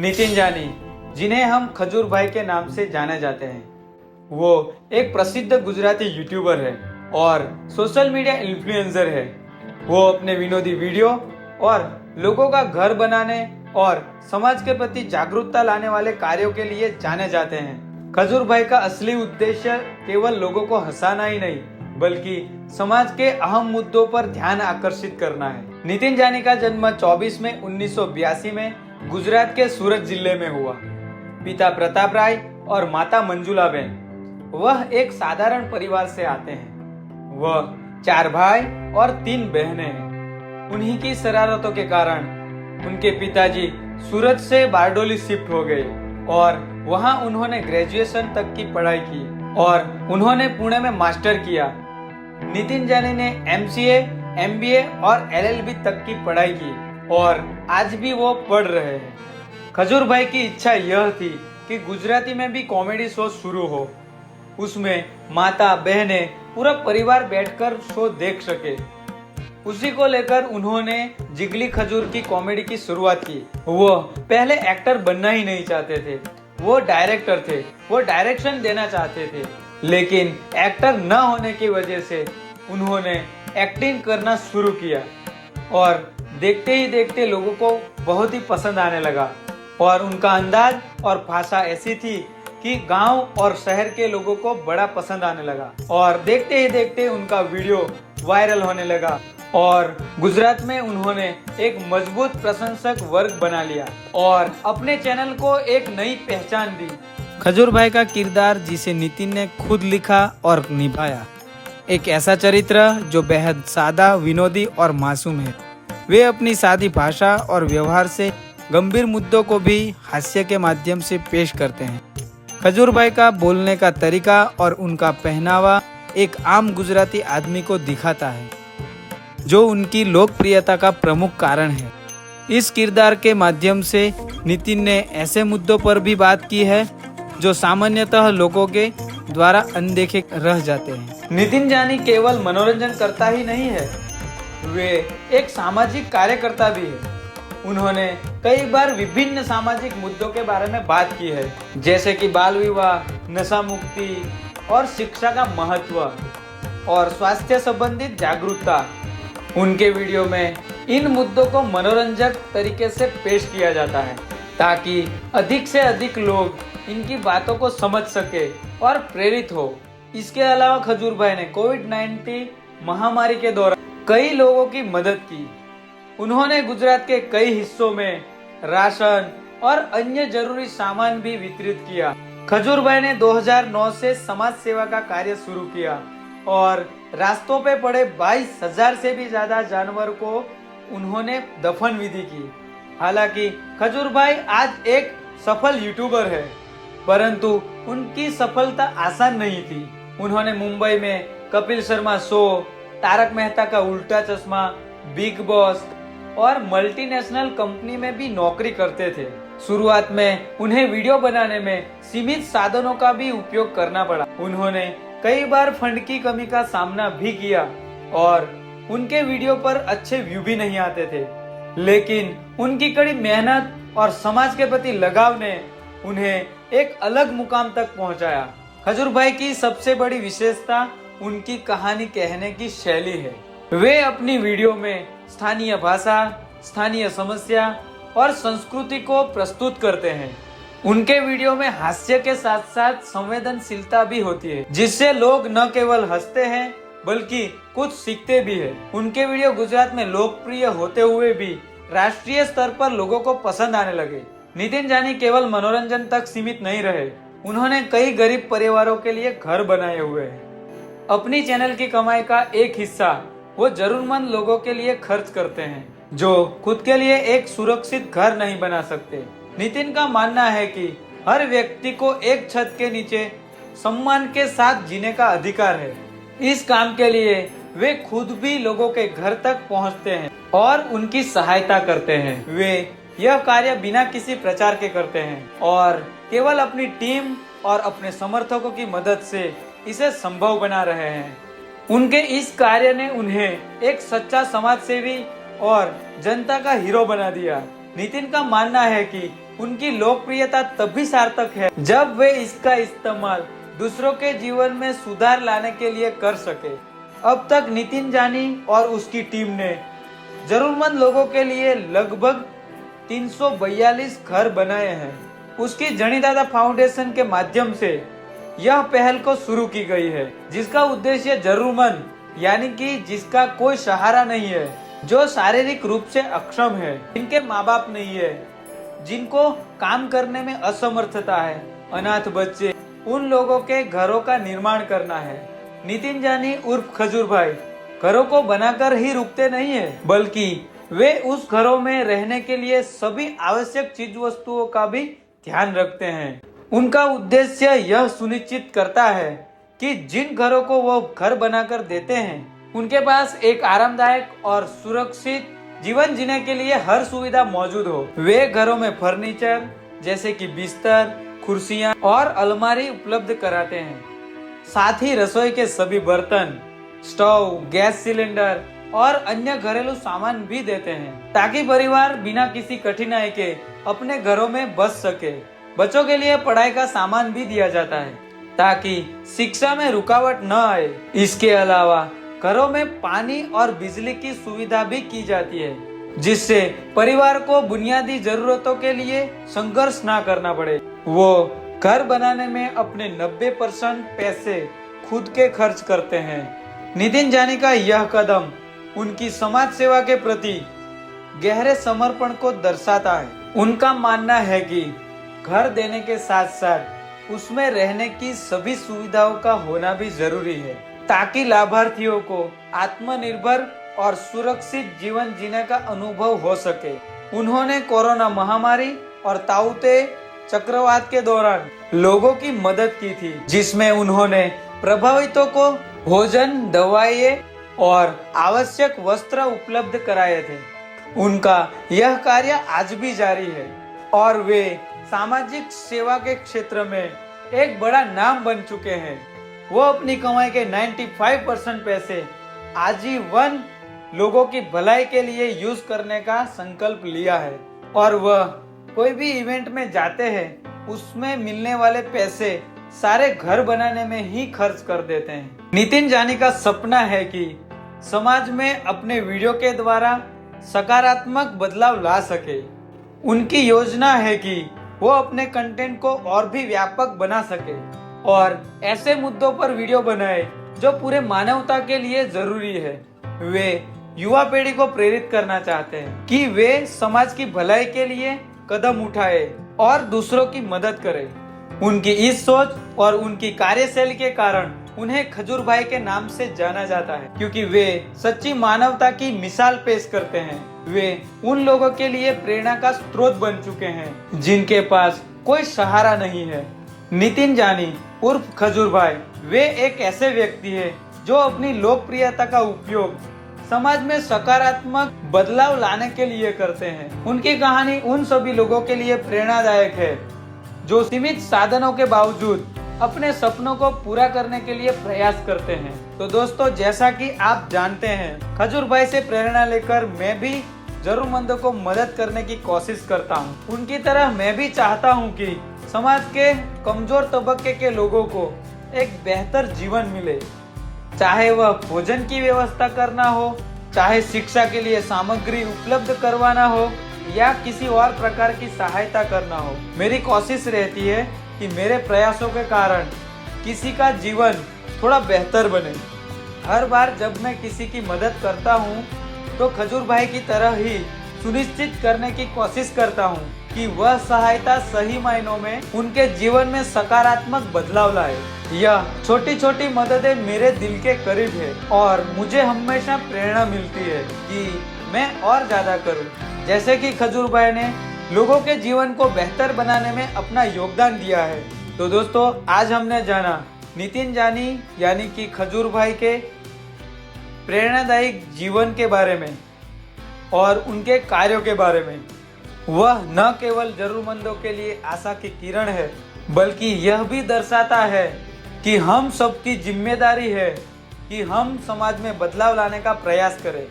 नितिन जानी, जिन्हें हम खजूर भाई के नाम से जाने जाते हैं, वो एक प्रसिद्ध गुजराती यूट्यूबर है और सोशल मीडिया इन्फ्लुएंसर है। वो अपने विनोदी वीडियो और लोगों का घर बनाने और समाज के प्रति जागरूकता लाने वाले कार्यों के लिए जाने जाते हैं। खजूर भाई का असली उद्देश्य केवल लोगों को हंसाना ही नहीं, बल्कि समाज के अहम मुद्दों पर ध्यान आकर्षित करना है। नितिन जानी का जन्म 24 मई 1982 में गुजरात के सूरत जिले में हुआ। पिता प्रताप राय और माता मंजुलाबेन। वह एक साधारण परिवार से आते हैं। वह 4 भाई और 3 बहनें हैं। उन्हीं की शरारतों के कारण उनके पिताजी सूरत से बारडोली शिफ्ट हो गए और वहां उन्होंने ग्रेजुएशन तक की पढ़ाई की और उन्होंने पुणे में मास्टर किया। नितिन जानी ने MCA, MBA और LLB तक की पढ़ाई की और आज भी वो पढ़ रहे हैं। खजूर भाई की इच्छा यह थी कि गुजराती में भी कॉमेडी शो शुरू हो, उसमें माता बहनें पूरा परिवार बैठकर शो देख सके। उसी को लेकर उन्होंने जिगली खजूर की कॉमेडी की शुरुआत की। वो पहले एक्टर बनना ही नहीं चाहते थे, वो डायरेक्टर थे। वो डायरेक्शन देना चाहते थे, लेकिन एक्टर न होने की वजह से उन्होंने एक्टिंग करना शुरू किया और देखते ही देखते लोगों को बहुत ही पसंद आने लगा। और उनका अंदाज और भाषा ऐसी थी कि गांव और शहर के लोगों को बड़ा पसंद आने लगा और देखते ही देखते उनका वीडियो वायरल होने लगा और गुजरात में उन्होंने एक मजबूत प्रशंसक वर्ग बना लिया और अपने चैनल को एक नई पहचान दी। खजूर भाई का किरदार, जिसे नितिन ने खुद लिखा और निभाया, एक ऐसा चरित्र जो बेहद सादा, विनोदी और मासूम है। वे अपनी सादी भाषा और व्यवहार से गंभीर मुद्दों को भी हास्य के माध्यम से पेश करते हैं। खजूर भाई का बोलने का तरीका और उनका पहनावा एक आम गुजराती आदमी को दिखाता है, जो उनकी लोकप्रियता का प्रमुख कारण है। इस किरदार के माध्यम से नितिन ने ऐसे मुद्दों पर भी बात की है जो सामान्यतः लोगों के द्वारा अनदेखे रह जाते हैं। नितिन जानी केवल मनोरंजन करता ही नहीं है, वे एक सामाजिक कार्यकर्ता भी है। उन्होंने कई बार विभिन्न सामाजिक मुद्दों के बारे में बात की है, जैसे कि बाल विवाह, नशा मुक्ति और शिक्षा का महत्व और स्वास्थ्य संबंधित जागरूकता। उनके वीडियो में इन मुद्दों को मनोरंजक तरीके से पेश किया जाता है ताकि अधिक से अधिक लोग इनकी बातों को समझ सके और प्रेरित हो। इसके अलावा खजूर भाई ने कोविड-19 महामारी के दौरान कई लोगों की मदद की। उन्होंने गुजरात के कई हिस्सों में राशन और अन्य जरूरी सामान भी वितरित किया। खजूर भाई ने 2009 से समाज सेवा का कार्य शुरू किया और रास्तों पे पड़े 22,000 से भी ज्यादा जानवर को उन्होंने दफन विधि की। हालांकि खजूर भाई आज एक सफल यूट्यूबर है, परंतु उनकी सफलता आसान नहीं थी। उन्होंने मुंबई में कपिल शर्मा शो, तारक मेहता का उल्टा चश्मा, बिग बॉस और मल्टीनेशनल कंपनी में भी नौकरी करते थे। शुरुआत में उन्हें वीडियो बनाने में सीमित साधनों का भी उपयोग करना पड़ा। उन्होंने कई बार फंड की कमी का सामना भी किया और उनके वीडियो पर अच्छे व्यू भी नहीं आते थे, लेकिन उनकी कड़ी मेहनत और समाज के प्रति लगाव ने उन्हें एक अलग मुकाम तक पहुंचाया। खजूर भाई की सबसे बड़ी विशेषता उनकी कहानी कहने की शैली है। वे अपनी वीडियो में स्थानीय भाषा, स्थानीय समस्या और संस्कृति को प्रस्तुत करते हैं। उनके वीडियो में हास्य के साथ साथ संवेदनशीलता भी होती है, जिससे लोग न केवल हंसते हैं बल्कि कुछ सीखते भी हैं। उनके वीडियो गुजरात में लोकप्रिय होते हुए भी राष्ट्रीय स्तर पर लोगों को पसंद आने लगे। नितिन जानी केवल मनोरंजन तक सीमित नहीं रहे, उन्होंने कई गरीब परिवारों के लिए घर बनाए हुए हैं। अपनी चैनल की कमाई का एक हिस्सा वो जरूरतमंद लोगों के लिए खर्च करते हैं, जो खुद के लिए एक सुरक्षित घर नहीं बना सकते। नितिन का मानना है कि हर व्यक्ति को एक छत के नीचे सम्मान के साथ जीने का अधिकार है। इस काम के लिए वे खुद भी लोगों के घर तक पहुंचते हैं और उनकी सहायता करते हैं। वे यह कार्य बिना किसी प्रचार के करते हैं और केवल अपनी टीम और अपने समर्थकों की मदद से इसे संभव बना रहे हैं। उनके इस कार्य ने उन्हें एक सच्चा समाज सेवी और जनता का हीरो बना दिया। नितिन का मानना है कि उनकी लोकप्रियता तभी सार्थक है जब वे इसका इस्तेमाल दूसरों के जीवन में सुधार लाने के लिए कर सके। अब तक नितिन जानी और उसकी टीम ने जरूरतमंद लोगों के लिए लगभग 342 घर बनाए हैं। उसकी जनीदाता फाउंडेशन के माध्यम से यह पहल को शुरू की गई है, जिसका उद्देश्य जरूरतमंद यानी कि जिसका कोई सहारा नहीं है, जो शारीरिक रूप से अक्षम है, जिनके माँ बाप नहीं है, जिनको काम करने में असमर्थता है, अनाथ बच्चे, उन लोगों के घरों का निर्माण करना है। नितिन जानी उर्फ खजूर भाई घरों को बनाकर ही रुकते नहीं है, बल्कि वे उस घरों में रहने के लिए सभी आवश्यक चीज वस्तुओं का भी ध्यान रखते हैं। उनका उद्देश्य यह सुनिश्चित करता है कि जिन घरों को वो घर बनाकर देते हैं, उनके पास एक आरामदायक और सुरक्षित जीवन जीने के लिए हर सुविधा मौजूद हो। वे घरों में फर्नीचर जैसे कि बिस्तर, कुर्सियां और अलमारी उपलब्ध कराते हैं। साथ ही रसोई के सभी बर्तन, स्टोव, गैस सिलेंडर और अन्य घरेलू सामान भी देते हैं, ताकि परिवार बिना किसी कठिनाई के अपने घरों में बस सके। बच्चों के लिए पढ़ाई का सामान भी दिया जाता है, ताकि शिक्षा में रुकावट न आए। इसके अलावा घरों में पानी और बिजली की सुविधा भी की जाती है, जिससे परिवार को बुनियादी जरूरतों के लिए संघर्ष न करना पड़े। वो घर बनाने में अपने 90% पैसे खुद के खर्च करते हैं। नितिन जानी का यह कदम उनकी समाज सेवा के प्रति गहरे समर्पण को दर्शाता है। उनका मानना है कि घर देने के साथ साथ उसमें रहने की सभी सुविधाओं का होना भी जरूरी है, ताकि लाभार्थियों को आत्मनिर्भर और सुरक्षित जीवन जीने का अनुभव हो सके। उन्होंने कोरोना महामारी और ताऊते चक्रवात के दौरान लोगों की मदद की थी, जिसमें उन्होंने प्रभावितों को भोजन, दवाएं और आवश्यक वस्त्र उपलब्ध कराए थे। उनका यह कार्य आज भी जारी है और वे सामाजिक सेवा के क्षेत्र में एक बड़ा नाम बन चुके हैं। वो अपनी कमाई के 95% पैसे आजीवन लोगों की भलाई के लिए यूज करने का संकल्प लिया है और वह कोई भी इवेंट में जाते हैं, उसमें मिलने वाले पैसे सारे घर बनाने में ही खर्च कर देते हैं। नितिन जानी का सपना है कि समाज में अपने वीडियो के द्वारा सकारात्मक बदलाव ला सके। उनकी योजना है कि वो अपने कंटेंट को और भी व्यापक बना सके और ऐसे मुद्दों पर वीडियो बनाए जो पूरे मानवता के लिए जरूरी है। वे युवा पीढ़ी को प्रेरित करना चाहते हैं कि वे समाज की भलाई के लिए कदम उठाए और दूसरों की मदद करे। उनकी इस सोच और उनकी कार्यशैली के कारण उन्हें खजूर भाई के नाम से जाना जाता है, क्योंकि वे सच्ची मानवता की मिसाल पेश करते हैं। वे उन लोगों के लिए प्रेरणा का स्रोत बन चुके हैं जिनके पास कोई सहारा नहीं है। नितिन जानी उर्फ खजूर भाई वे एक ऐसे व्यक्ति है जो अपनी लोकप्रियता का उपयोग समाज में सकारात्मक बदलाव लाने के लिए करते हैं। उनकी कहानी उन सभी लोगों के लिए प्रेरणादायक है जो सीमित साधनों के बावजूद अपने सपनों को पूरा करने के लिए प्रयास करते हैं। तो दोस्तों, जैसा कि आप जानते हैं, खजूर भाई से प्रेरणा लेकर मैं भी जरूरतमंदों को मदद करने की कोशिश करता हूं। उनकी तरह मैं भी चाहता हूं कि समाज के कमजोर तबके के लोगों को एक बेहतर जीवन मिले, चाहे वह भोजन की व्यवस्था करना हो, चाहे शिक्षा के लिए सामग्री उपलब्ध करवाना हो या किसी और प्रकार की सहायता करना हो। मेरी कोशिश रहती है कि मेरे प्रयासों के कारण किसी का जीवन थोड़ा बेहतर बने। हर बार जब मैं किसी की मदद करता हूँ तो खजूर भाई की तरह ही सुनिश्चित करने की कोशिश करता हूँ कि वह सहायता सही मायनों में उनके जीवन में सकारात्मक बदलाव लाए। यह छोटी छोटी मददें मेरे दिल के करीब है और मुझे हमेशा प्रेरणा मिलती है कि मैं और ज्यादा करूं। जैसे कि खजूर भाई ने लोगों के जीवन को बेहतर बनाने में अपना योगदान दिया है। तो दोस्तों, आज हमने जाना नितिन जानी यानी कि खजूर भाई के प्रेरणादायक जीवन के बारे में और उनके कार्यों के बारे में। वह न केवल जरूरतमंदों के लिए आशा की किरण है, बल्कि यह भी दर्शाता है कि हम सबकी जिम्मेदारी है कि हम समाज में बदलाव लाने का प्रयास करें।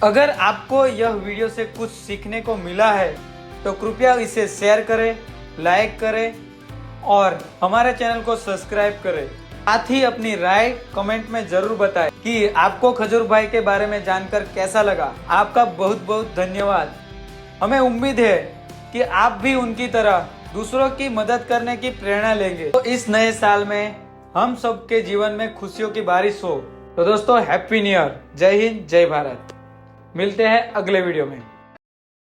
अगर आपको यह वीडियो से कुछ सीखने को मिला है तो कृपया इसे शेयर करें, लाइक करें और हमारे चैनल को सब्सक्राइब करें। साथ ही अपनी राय कमेंट में जरूर बताएं कि आपको खजूर भाई के बारे में जानकर कैसा लगा। आपका बहुत बहुत धन्यवाद। हमें उम्मीद है कि आप भी उनकी तरह दूसरों की मदद करने की प्रेरणा लेंगे। तो इस नए साल में हम सबके जीवन में खुशियों की बारिश हो। तो दोस्तों, हैप्पी न्यू ईयर। जय हिंद, जय भारत। मिलते हैं अगले वीडियो में।